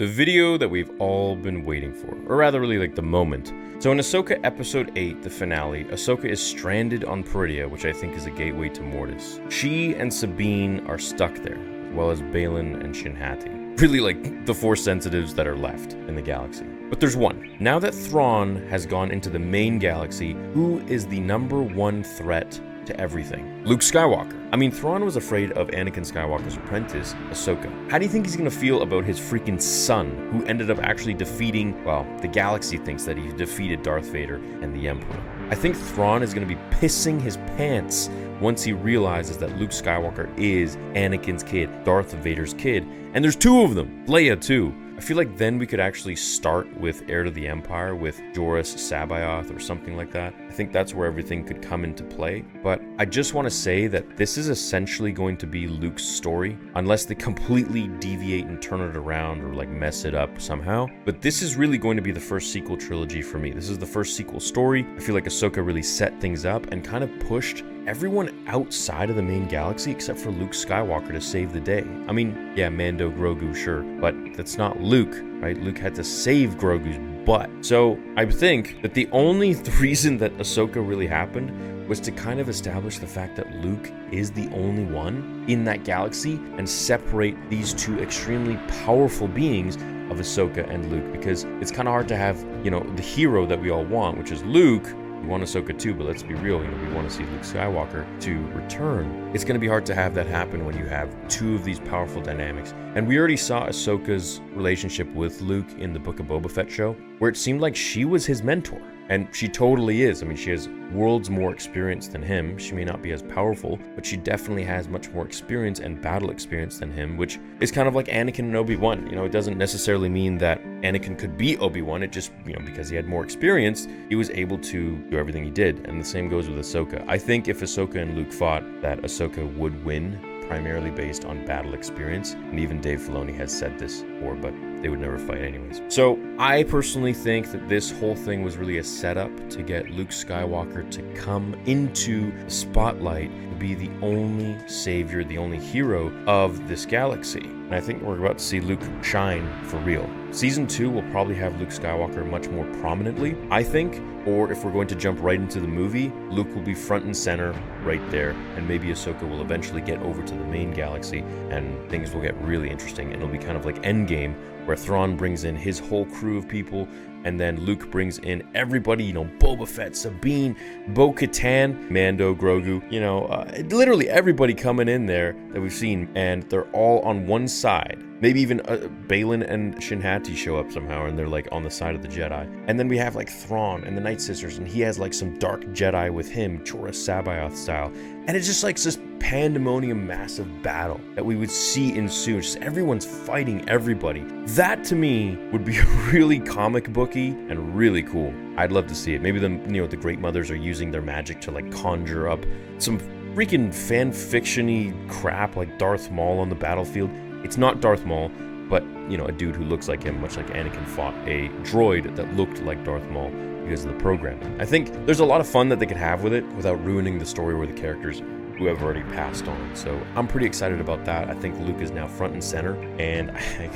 the video that we've all been waiting for, or rather really like the moment. So in Ahsoka Episode 8, the finale, Ahsoka is stranded on Peridea, which I think is a gateway to Mortis. She and Sabine are stuck there, as well as Baylan and Shin Hati. Really like the Force sensitives that are left in the galaxy. But there's one. Now that Thrawn has gone into the main galaxy, who is the #1 threat to everything? Luke Skywalker. I mean, Thrawn was afraid of Anakin Skywalker's apprentice, Ahsoka. How do you think he's gonna feel about his freaking son, who ended up actually defeating, well, the galaxy thinks that he defeated Darth Vader and the Emperor. I think Thrawn is gonna be pissing his pants once he realizes that Luke Skywalker is Anakin's kid, Darth Vader's kid, and there's two of them, Leia too. I feel like then we could actually start with Heir to the Empire with Joruus C'baoth or something like that. I think that's where everything could come into play. But I just want to say that this is essentially going to be Luke's story, unless they completely deviate and turn it around or like mess it up somehow. But this is really going to be the first sequel trilogy for me. This is the first sequel story. I feel like Ahsoka really set things up and kind of pushed everyone outside of the main galaxy except for Luke Skywalker to save the day. I mean, yeah, Mando, Grogu, sure, but that's not Luke, right? Luke had to save Grogu's butt. So I think that the only reason that Ahsoka really happened was to kind of establish the fact that Luke is the only one in that galaxy and separate these two extremely powerful beings of Ahsoka and Luke, because it's kind of hard to have, you know, the hero that we all want, which is Luke. We want Ahsoka too, but let's be real, you know, we want to see Luke Skywalker to return. It's going to be hard to have that happen when you have two of these powerful dynamics. And we already saw Ahsoka's relationship with Luke in the Book of Boba Fett show, where it seemed like she was his mentor. And she totally is. I mean, she has worlds more experience than him. She may not be as powerful, but she definitely has much more experience and battle experience than him, which is kind of like Anakin and Obi-Wan. You know, it doesn't necessarily mean that Anakin could be Obi-Wan. It just, you know, because he had more experience, he was able to do everything he did. And the same goes with Ahsoka. I think if Ahsoka and Luke fought, that Ahsoka would win, primarily based on battle experience. And even Dave Filoni has said this before, but they would never fight anyways. So I personally think that this whole thing was really a setup to get Luke Skywalker to come into the spotlight, to be the only savior, the only hero of this galaxy. And I think we're about to see Luke shine for real. Season 2 will probably have Luke Skywalker much more prominently, I think. Or if we're going to jump right into the movie, Luke will be front and center right there. And maybe Ahsoka will eventually get over to the main galaxy and things will get really interesting. And it'll be kind of like Endgame, where Thrawn brings in his whole crew of people, and then Luke brings in everybody, you know, Boba Fett, Sabine, Bo-Katan, Mando, Grogu, you know, literally everybody coming in there that we've seen, and they're all on one side. Maybe even Baylan and Shin Hati show up somehow, and they're like on the side of the Jedi. And then we have like Thrawn and the Night Sisters, and he has like some dark Jedi with him, Joruus C'baoth style. And it's just like this pandemonium massive battle that we would see ensue. Just everyone's fighting everybody. That to me would be really comic booky and really cool. I'd love to see it. Maybe the Great Mothers are using their magic to like conjure up some freaking fan fiction-y crap like Darth Maul on the battlefield. It's not Darth Maul, but, you know, a dude who looks like him, much like Anakin fought a droid that looked like Darth Maul because of the programming. I think there's a lot of fun that they could have with it without ruining the story or the characters who have already passed on. So I'm pretty excited about that. I think Luke is now front and center, and I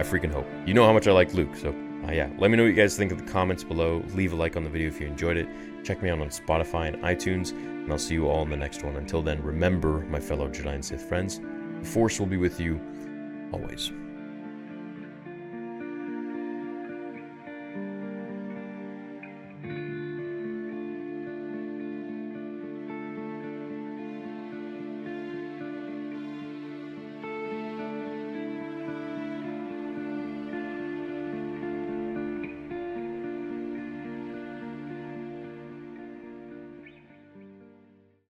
freaking hope. You know how much I like Luke, so yeah. Let me know what you guys think in the comments below. Leave a like on the video if you enjoyed it. Check me out on Spotify and iTunes, and I'll see you all in the next one. Until then, remember, my fellow Jedi and Sith friends, the Force will be with you always.